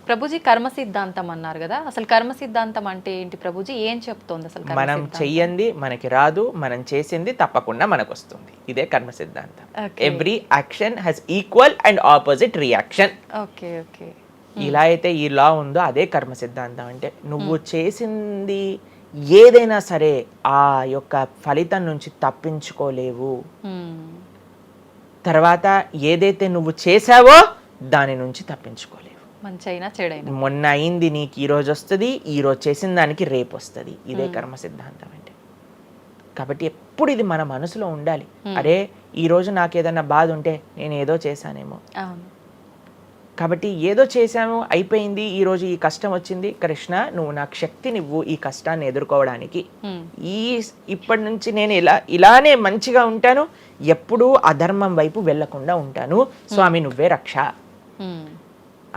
ప్రభుజీ కర్మ సిద్ధాంతం అన్నారు కదా, అసలు కర్మ సిద్ధాంతం అంటే ఏంటి ప్రభుజీ? ఏం చెప్తోంది అసలు కర్మ మనం సిద్ధాంతం? చెయ్యంది మనకి రాదు, మనం చేసింది తప్పకుండా మనకు వస్తుంది. ఇదే కర్మ సిద్ధాంతం. Every action has equal and opposite reaction. Okay okay. ఇలా అయితే ఈ లా ఉందో అదే కర్మ సిద్ధాంతం. అంటే నువ్వు చేసింది ఏదైనా సరే ఆ యొక్క ఫలితం నుంచి తప్పించుకోలేవు. తర్వాత ఏదైతే నువ్వు చేసావో దాని నుంచి తప్పించుకోలేవు. మంచైనా చెడైనా మొన్న అయింది నీకు ఈ రోజు వస్తుంది, ఈ రోజు చేసిన దానికి రేపు వస్తుంది. ఇదే కర్మ సిద్ధాంతం అంటే. కాబట్టి ఎప్పుడు ఇది మన మనసులో ఉండాలి. అరే ఈ రోజు నాకు ఏదైనా బాధ ఉంటే నేను ఏదో చేశానేమో, కాబట్టి ఏదో చేశాము అయిపోయింది, ఈ రోజు ఈ కష్టం వచ్చింది, కృష్ణ నువ్వు నాకు శక్తినివ్వు ఈ కష్టాన్ని ఎదుర్కోవడానికి. ఇప్పటి నుంచి నేను ఇలానే మంచిగా ఉంటాను, ఎప్పుడూ అధర్మం వైపు వెళ్లకుండా ఉంటాను, స్వామి నువ్వే రక్ష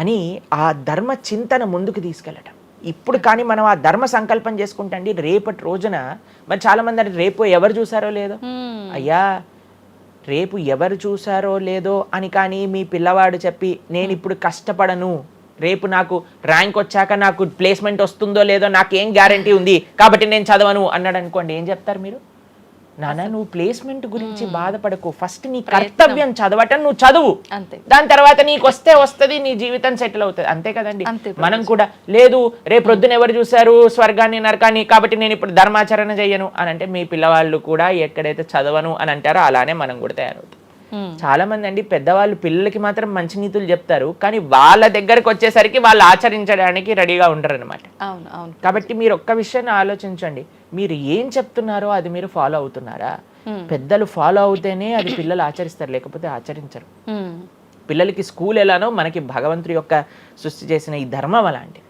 అని ఆ ధర్మ చింతన ముందుకు తీసుకెళ్ళటం. ఇప్పుడు కానీ మనం ఆ ధర్మ సంకల్పం చేసుకుంటండి రేపటి రోజున. మరి చాలా మంది అంటే రేపు ఎవరు చూసారో లేదో, అయ్యా రేపు ఎవరు చూసారో లేదో అని కానీ మీ పిల్లవాడు చెప్పి నేను ఇప్పుడు కష్టపడను, రేపు నాకు ర్యాంక్ వచ్చాక నాకు ప్లేస్మెంట్ వస్తుందో లేదో నాకేం గ్యారంటీ ఉంది కాబట్టి నేను చదవను అన్నాడు అనుకోండి, ఏం చెప్తారు మీరు? నాన్న నువ్వు ప్లేస్మెంట్ గురించి బాధపడకు, ఫస్ట్ నీ కర్తవ్యం చదవటం నువ్వు చదువు, దాని తర్వాత నీకు వస్తే వస్తుంది, నీ జీవితం సెటిల్ అవుతుంది. అంతే కదండి. మనం కూడా లేదు రేపు పొద్దున ఎవరు చూశారు స్వర్గాన్ని నరకాన్ని కాబట్టి నేను ఇప్పుడు ధర్మాచరణ చెయ్యను అని అంటే మీ పిల్లవాళ్ళు కూడా ఎక్కడైతే చదవను అని అంటారో అలానే మనం కూడా తయారవుతాం. చాలా మంది అండి పెద్దవాళ్ళు పిల్లలకి మాత్రం మంచి నీతులు చెప్తారు, కానీ వాళ్ళ దగ్గరకు వచ్చేసరికి వాళ్ళు ఆచరించడానికి రెడీగా ఉంటారు అనమాట. కాబట్టి మీరు ఒక్క విషయాన్ని ఆలోచించండి, మీరు ఏం చెప్తున్నారో అది మీరు ఫాలో అవుతున్నారా? పెద్దలు ఫాలో అవుతేనే అది పిల్లలు ఆచరిస్తారు, లేకపోతే ఆచరించరు. పిల్లలకి స్కూల్ ఎలానో మనకి భగవంతుడి యొక్క సృష్టి చేసిన ఈ ధర్మం అలాంటి.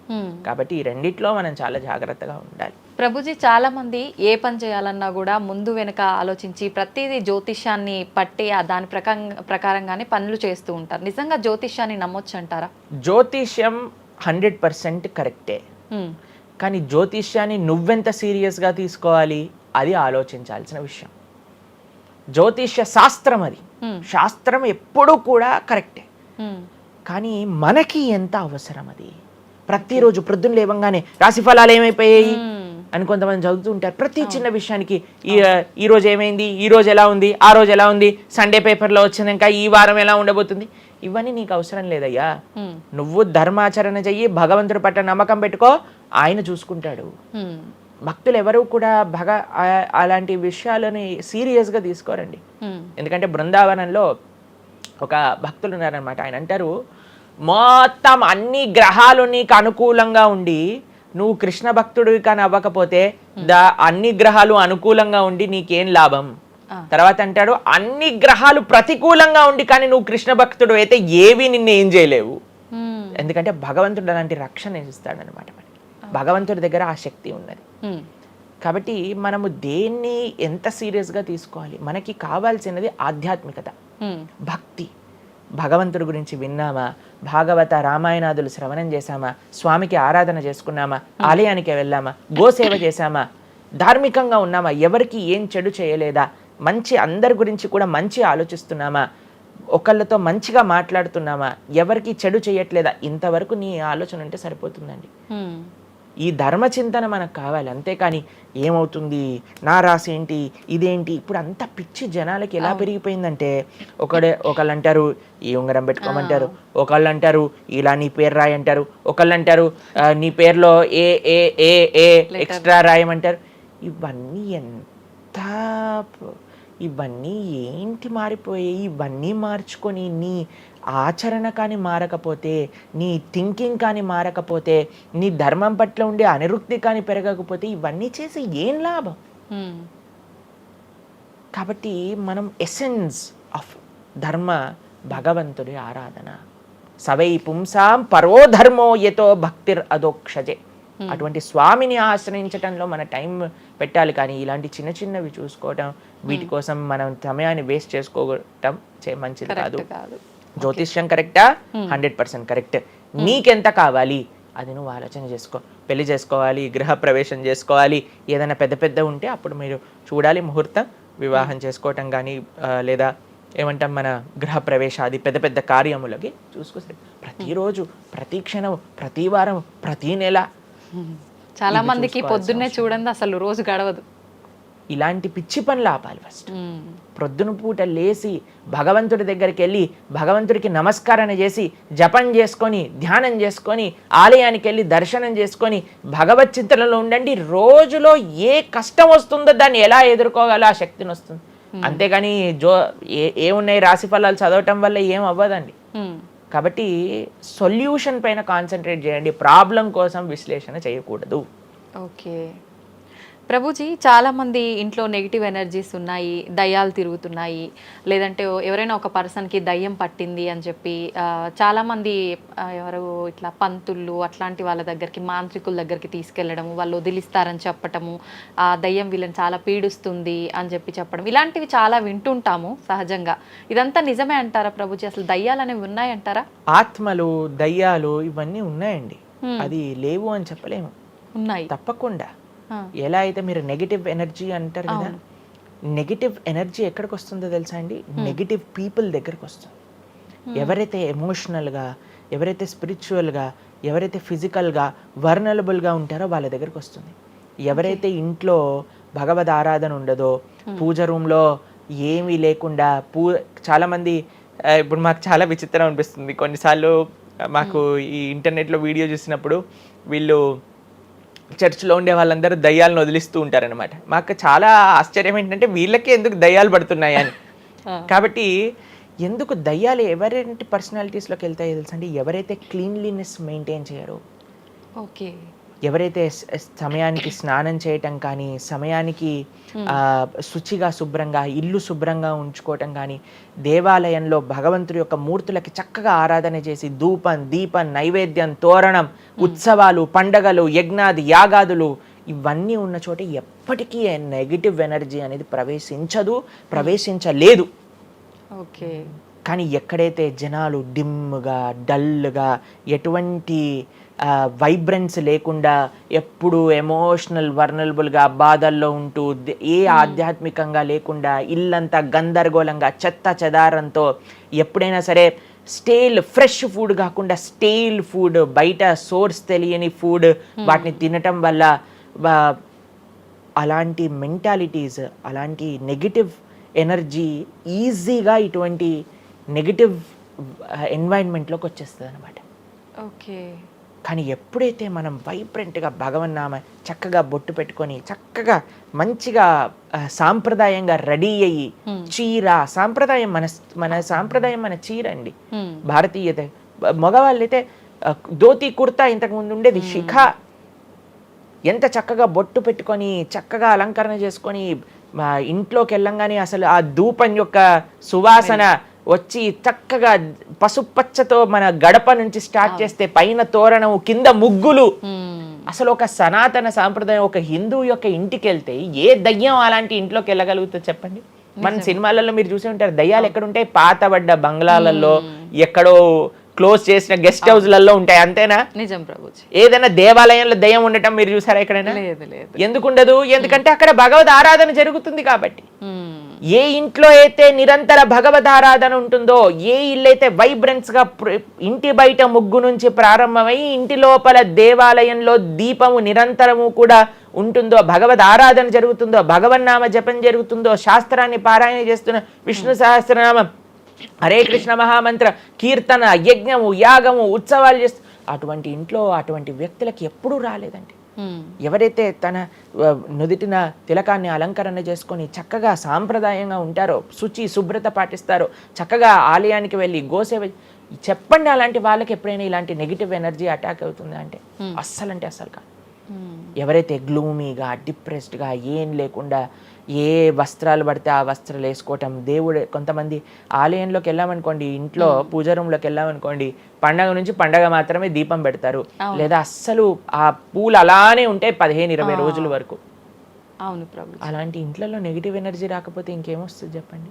కాబట్టి ఈ రెండిట్లో మనం చాలా జాగ్రత్తగా ఉండాలి. ప్రభుజీ చాలా మంది ఏ పని చేయాలన్నా కూడా ముందు వెనక ఆలోచించి ప్రతిదీ జ్యోతిష్యాన్ని పట్టి దాని ప్రకారంగానే పనులు చేస్తూ ఉంటారు. నిజంగా జ్యోతిష్యాన్ని నమ్మొచ్చు అంటారా? జ్యోతిష్యం 100% కరెక్టే, కానీ జ్యోతిష్యాన్ని నువ్వెంత సీరియస్గా తీసుకోవాలి అది ఆలోచించాల్సిన విషయం. జ్యోతిష్య శాస్త్రం అది, శాస్త్రం ఎప్పుడూ కూడా కరెక్టే, కానీ మనకి ఎంత అవసరం అది. ప్రతిరోజు ప్రొద్దున లేవంగానే రాశి ఫలాలు ఏమైపోయాయి అని కొంతమంది చదువుతూ ఉంటారు. ప్రతి చిన్న విషయానికి ఈ రోజు ఏమైంది, ఈ రోజు ఎలా ఉంది, ఆ రోజు ఎలా ఉంది, సండే పేపర్లో వచ్చింది, ఇంకా ఈ వారం ఎలా ఉండబోతుంది, ఇవన్నీ నీకు అవసరం లేదయ్యా. నువ్వు ధర్మాచరణ చెయ్యి, భగవంతుడి పట్ల నమ్మకం పెట్టుకో, ఆయన చూసుకుంటాడు. భక్తులు ఎవరు కూడా అలాంటి విషయాలని సీరియస్గా తీసుకోరండి. ఎందుకంటే బృందావనంలో ఒక భక్తులు ఉన్నారనమాట. ఆయన అంటారు, మొత్తం అన్ని గ్రహాలు నీకు అనుకూలంగా ఉండి నువ్వు కృష్ణ భక్తుడివి కానీ అవ్వకపోతే అన్ని గ్రహాలు అనుకూలంగా ఉండి నీకేం లాభం. తర్వాత అంటాడు, అన్ని గ్రహాలు ప్రతికూలంగా ఉండి కానీ నువ్వు కృష్ణ భక్తుడు అయితే ఏవి నిన్ను ఏం చేయలేవు. ఎందుకంటే భగవంతుడు అలాంటి రక్షణ ఇస్తాడనమాట. భగవంతుడి దగ్గర ఆ శక్తి ఉన్నది. కాబట్టి మనము దేన్ని ఎంత సీరియస్గా తీసుకోవాలి? మనకి కావాల్సినది ఆధ్యాత్మికత, భక్తి. భగవంతుడి గురించి విన్నామా, భాగవత రామాయణాదులు శ్రవణం చేశామా, స్వామికి ఆరాధన చేసుకున్నామా, ఆలయానికి వెళ్ళామా, గోసేవ చేశామా, ధార్మికంగా ఉన్నామా, ఎవరికి ఏం చెడు చేయలేదా, మంచి అందరి గురించి కూడా మంచి ఆలోచిస్తున్నామా, ఒకళ్ళతో మంచిగా మాట్లాడుతున్నామా, ఎవరికి చెడు చేయట్లేదా, ఇంతవరకు నీ ఆలోచన ఉంటే సరిపోతుందండి. ఈ ధర్మచింతన మనకు కావాలి. అంతేకాని ఏమవుతుంది, నా రాసి ఏంటి, ఇదేంటి, ఇప్పుడు అంత పిచ్చి జనాలకి ఎలా పెరిగిపోయిందంటే ఒకళ్ళు అంటారు ఈ ఉంగరం పెట్టుకోమంటారు, ఒకళ్ళు అంటారు ఇలా నీ పేరు రాయి అంటారు, ఒకళ్ళు అంటారు నీ పేరులో ఏ ఏ ఏ ఏ ఎక్స్ట్రా రాయమంటారు. ఇవన్నీ ఏంటి మారిపోయాయి? ఇవన్నీ మార్చుకొని నీ ఆచరణ కానీ మారకపోతే, నీ థింకింగ్ కానీ మారకపోతే, నీ ధర్మం పట్ల ఉండే అనిరుక్తి కానీ పెరగకపోతే ఇవన్నీ చేసి ఏం లాభం? కాబట్టి మనం ఎసెన్స్ ఆఫ్ ధర్మ భగవంతుడి ఆరాధన. సవై పుంసాం పరో ధర్మో యతో భక్తిర్ అదోక్షజే. అటువంటి స్వామిని ఆశ్రయించటంలో మన టైం పెట్టాలి, కానీ ఇలాంటి చిన్న చిన్నవి చూసుకోవటం, వీటి కోసం మనం సమయాన్ని వేస్ట్ చేసుకోవటం మంచిది కాదు. జ్యోతిష్యం కరెక్టా? 100% కరెక్ట్. నీకెంత కావాలి అది నువ్వు ఆలోచన చేసుకో. పెళ్లి చేసుకోవాలి, గృహ ప్రవేశం చేసుకోవాలి, ఏదైనా పెద్ద ఉంటే అప్పుడు మీరు చూడాలి ముహూర్తం, వివాహం చేసుకోవటం కానీ లేదా ఏమంటాం మన గృహ ప్రవేశాది పెద్ద పెద్ద కార్యములకి చూసుకొస్తే ప్రతిరోజు ప్రతి క్షణం ప్రతి వారం ప్రతి నెల చాలా మందికి పొద్దున్నే చూడండి అసలు రోజు గడవదు. ఇలాంటి పిచ్చి పనులు ఆపాలి. ఫస్ట్ ప్రొద్దున పూట లేచి భగవంతుడి దగ్గరికి వెళ్ళి భగవంతుడికి నమస్కారం చేసి జపం చేసుకొని ధ్యానం చేసుకొని ఆలయానికి వెళ్ళి దర్శనం చేసుకొని భగవత్ చింతనలో ఉండండి. రోజులో ఏ కష్టం వస్తుందో దాన్ని ఎలా ఎదుర్కోగలో ఆ శక్తిని వస్తుంది. అంతేగాని ఏమున్నాయి రాశి ఫలాలు చదవటం వల్ల ఏం అవ్వదండి. కాబట్టి సొల్యూషన్ పైన కాన్సన్ట్రేట్ చేయండి, ప్రాబ్లం కోసం విశ్లేషణ చేయకూడదు. ఓకే ప్రభుజీ, చాలామంది ఇంట్లో నెగిటివ్ ఎనర్జీస్ ఉన్నాయి, దయ్యాలు తిరుగుతున్నాయి, లేదంటే ఎవరైనా ఒక పర్సన్కి దయ్యం పట్టింది అని చెప్పి చాలామంది ఎవరు ఇట్లా పంతుళ్ళు అట్లాంటి వాళ్ళ దగ్గరికి మాంత్రికుల దగ్గరికి తీసుకెళ్ళడము, వాళ్ళు వదిలిస్తారని చెప్పటము, ఆ దయ్యం వీళ్ళని చాలా పీడిస్తుంది అని చెప్పడం, ఇలాంటివి చాలా వింటుంటాము సహజంగా. ఇదంతా నిజమే అంటారా ప్రభుజీ? అసలు దయ్యాలు అనేవి ఉన్నాయంటారా? ఆత్మలు దయ్యాలు ఇవన్నీ ఉన్నాయండి, అది లేవు అని చెప్పలేము, ఉన్నాయి తప్పకుండా. ఎలా అయితే మీరు నెగిటివ్ ఎనర్జీ అంటారు కదా, నెగిటివ్ ఎనర్జీ ఎక్కడికి వస్తుందో తెలుసా అండి? నెగిటివ్ పీపుల్ దగ్గరికి వస్తుంది. ఎవరైతే ఎమోషనల్గా, ఎవరైతే స్పిరిచువల్గా, ఎవరైతే ఫిజికల్గా వర్నలబుల్గా ఉంటారో వాళ్ళ దగ్గరికి వస్తుంది. ఎవరైతే ఇంట్లో భగవద్ ఆరాధన ఉండదో, పూజ రూమ్లో ఏమీ లేకుండా చాలామంది ఇప్పుడు మాకు చాలా విచిత్రం అనిపిస్తుంది కొన్నిసార్లు. మాకు ఈ ఇంటర్నెట్లో వీడియో చూసినప్పుడు వీళ్ళు చర్చ్లో ఉండే వాళ్ళందరూ దయ్యాలను వదిలిస్తూ ఉంటారనమాట. మాకు చాలా ఆశ్చర్యం ఏంటంటే వీళ్ళకే ఎందుకు దయ్యాలు పడుతున్నాయి అని. కాబట్టి ఎందుకు దయ్యాలు ఎవరైతే పర్సనాలిటీస్లోకి వెళ్తాయో తెలుసండి, ఎవరైతే క్లీన్లీనెస్ మెయింటైన్ చేయరో, ఓకే, ఎవరైతే సమయానికి స్నానం చేయటం కానీ, సమయానికి శుచిగా శుభ్రంగా ఇల్లు శుభ్రంగా ఉంచుకోవటం కానీ, దేవాలయంలో భగవంతుడి యొక్క మూర్తులకి చక్కగా ఆరాధన చేసి ధూపం దీపం నైవేద్యం తోరణం ఉత్సవాలు పండగలు యజ్ఞాది యాగాదులు ఇవన్నీ ఉన్న చోట ఎప్పటికీ నెగిటివ్ ఎనర్జీ అనేది ప్రవేశించలేదు. ఓకే. కానీ ఎక్కడైతే జనాలు డిమ్గా డల్గా ఎటువంటి వైబ్రెన్స్ లేకుండా ఎప్పుడు ఎమోషనల్ వర్నలబుల్గా బాధల్లో ఉంటూ ఆధ్యాత్మికంగా లేకుండా ఇల్లంతా గందరగోళంగా చెత్త చెదారంతో ఎప్పుడైనా సరే ఫ్రెష్ ఫుడ్ కాకుండా స్టేల్ ఫుడ్, బయట సోర్స్ తెలియని ఫుడ్ వాటిని తినటం వల్ల అలాంటి మెంటాలిటీస్, అలాంటి నెగిటివ్ ఎనర్జీ ఈజీగా ఇటువంటి నెగిటివ్ ఎన్వైరన్మెంట్లోకి వచ్చేస్తుంది అనమాట. ఓకే. కానీ ఎప్పుడైతే మనం వైబ్రెంట్గా భగవన్నామ చక్కగా బొట్టు పెట్టుకొని చక్కగా మంచిగా సాంప్రదాయంగా రెడీ అయ్యి చీర సాంప్రదాయం మన సాంప్రదాయం మన చీర అండి. భారతీయత మగవాళ్ళైతే ధోతి కుర్తా ఇంతకుముందు ఉండేది, శిఖ ఎంత చక్కగా బొట్టు పెట్టుకొని చక్కగా అలంకరణ చేసుకొని ఇంట్లోకి వెళ్ళంగానే అసలు ఆ ధూపం యొక్క సువాసన వచ్చి చక్కగా పసుపచ్చతో మన గడప నుంచి స్టార్ట్ చేస్తే పైన తోరణం కింద ముగ్గులు, అసలు ఒక సనాతన సాంప్రదాయం. ఒక హిందూ యొక్క ఇంటికి వెళ్తే ఏ దయ్యం అలాంటి ఇంట్లోకి వెళ్ళగలుగుతుంది చెప్పండి? మన సినిమాలలో మీరు చూసి ఉంటారు, దయ్యాలు ఎక్కడుంటాయి? పాతబడ్డ బంగ్లాలలో, ఎక్కడో క్లోజ్ చేసిన గెస్ట్ హౌస్లలో ఉంటాయి, అంతేనా? నిజం ప్రభుజీ. ఏదైనా దేవాలయంలో దయ్యం ఉండటం మీరు చూసారా ఎక్కడైనా? ఎందుకు ఉండదు? ఎందుకంటే అక్కడ భగవద్ ఆరాధన జరుగుతుంది కాబట్టి. ఏ ఇంట్లో అయితే నిరంతర భగవద్ ఆరాధన ఉంటుందో, ఏ ఇల్లు అయితే వైబ్రెన్స్ గా ఇంటి బయట ముగ్గు నుంచి ప్రారంభమై ఇంటి లోపల దేవాలయంలో దీపము నిరంతరము కూడా ఉంటుందో, భగవద్ ఆరాధన జరుగుతుందో, భగవన్నామ జపం జరుగుతుందో, శాస్త్రాన్ని పారాయణ చేస్తున్న విష్ణు సహస్రనామం, హరే కృష్ణ మహామంత్ర కీర్తన యజ్ఞము యాగము ఉత్సవాలు చేస్తూ అటువంటి ఇంట్లో అటువంటి వ్యక్తులకి ఎప్పుడూ రాలేదండి. ఎవరైతే తన నుదిటిన తిలకాన్ని అలంకరణ చేసుకొని చక్కగా సాంప్రదాయంగా ఉంటారో, శుచి శుభ్రత పాటిస్తారో, చక్కగా ఆలయానికి వెళ్ళి గోసేవ చెప్పండి, అలాంటి వాళ్ళకి ఎప్పుడైనా ఇలాంటి నెగిటివ్ ఎనర్జీ అటాక్ అవుతుందా అంటే అస్సలు కాదు. ఎవరైతే గ్లూమీగా డిప్రెస్డ్గా ఏం లేకుండా ఏ వస్త్రాలు పడితే ఆ వస్త్రాలు వేసుకోవటం, దేవుడు కొంతమంది ఆలయంలోకి వెళ్ళామనుకోండి, ఇంట్లో పూజ రూమ్లోకి వెళ్ళామనుకోండి, పండగ నుంచి పండగ మాత్రమే దీపం పెడతారు, లేదా అస్సలు ఆ పూలు అలానే ఉంటాయి 15-20 రోజుల వరకు. అవును ప్రభు. అలాంటి ఇంట్లలో నెగిటివ్ ఎనర్జీ రాకపోతే ఇంకేమొస్తుంది చెప్పండి?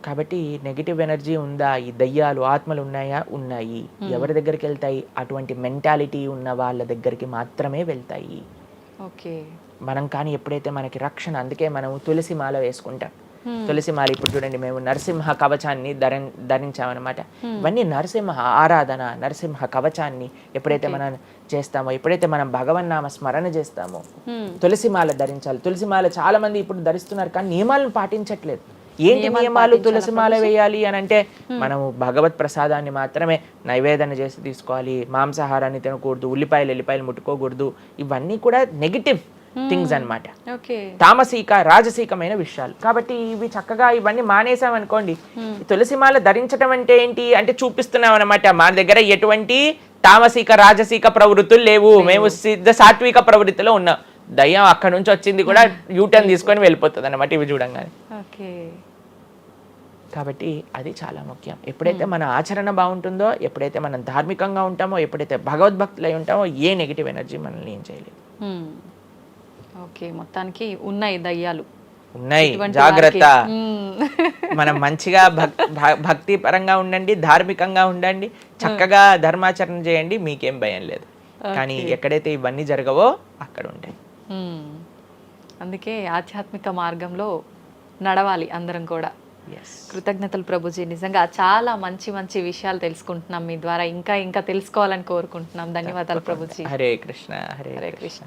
కాబట్టి నెగిటివ్ ఎనర్జీ ఉందా? ఈ దయ్యాలు ఆత్మలు ఉన్నాయా? ఉన్నాయి. ఎవరి దగ్గరికి వెళ్తాయి? అటువంటి మెంటాలిటీ ఉన్న వాళ్ళ దగ్గరికి మాత్రమే వెళ్తాయి. ఓకే. మనం కానీ ఎప్పుడైతే మనకి రక్షణ, అందుకే మనం తులసి మాల వేసుకుంటాం. తులసి మాల ఇప్పుడు చూడండి, మేము నరసింహ కవచాన్ని ధరించామన్నమాట. ఇవన్నీ నరసింహ ఆరాధన, నరసింహ కవచాన్ని ఎప్పుడైతే మనం చేస్తామో, ఎప్పుడైతే మనం భగవన్నామ స్మరణ చేస్తామో, తులసి మాల ధరించాలి. తులసి మాల చాలా మంది ఇప్పుడు ధరిస్తున్నారు కానీ నియమాలను పాటించట్లేదు. ఏంటి నియమాలు? తులసి మాల వేయాలి అని అంటే మనము భగవత్ ప్రసాదాన్ని మాత్రమే నైవేదన చేసి తీసుకోవాలి, మాంసాహారాన్ని తినకూడదు, ఎల్లిపాయలు ముట్టుకోకూడదు. ఇవన్నీ కూడా నెగిటివ్ థింగ్స్ అన్నమాట, తామసిక రాజసీకమైన విషయాలు. కాబట్టి ఇవి చక్కగా ఇవన్నీ మానేసామనుకోండి. తులసిమాల ధరించడం అంటే ఏంటి అంటే చూపిస్తున్నాం అనమాట, మన దగ్గర ఎటువంటి తామసిక రాజసీక ప్రవృత్తులు లేవు, మేము సిద్ధ సాత్విక ప్రవృత్తిలో ఉన్నాం. దయ్యం అక్కడ నుంచి వచ్చింది కూడా యూటర్న్ తీసుకొని వెళ్ళిపోతుంది అనమాట ఇవి చూడంగానే. కాబట్టి అది చాలా ముఖ్యం. ఎప్పుడైతే మన ఆచరణ బాగుంటుందో, ఎప్పుడైతే మనం ధార్మికంగా ఉంటామో, ఎప్పుడైతే భగవద్భక్తులై ఉంటామో, ఏ నెగిటివ్ ఎనర్జీ మనల్ని ఏం చేయలేదు. ఓకే, మొత్తానికి ఉన్నాయి దయ్యాలు, ఉన్నాయి, జాగ్రత్త. మనం మంచిగా భక్తి పరంగా ఉండండి, ధార్మికంగా ఉండండి, చక్కగా ధర్మాచరణ చేయండి, మీకేం భయం లేదు. కానీ ఎక్కడైతే ఇవన్నీ జరగవో అక్కడ ఉంటాయి. అందుకే ఆధ్యాత్మిక మార్గంలో నడవాలి అందరం కూడా. కృతజ్ఞతలు ప్రభుజీ, నిజంగా చాలా మంచి మంచి విషయాలు తెలుసుకుంటున్నాం మీ ద్వారా. ఇంకా ఇంకా తెలుసుకోవాలని కోరుకుంటున్నాం. ధన్యవాదాలు ప్రభుజీ. హరే కృష్ణ. హరే కృష్ణ.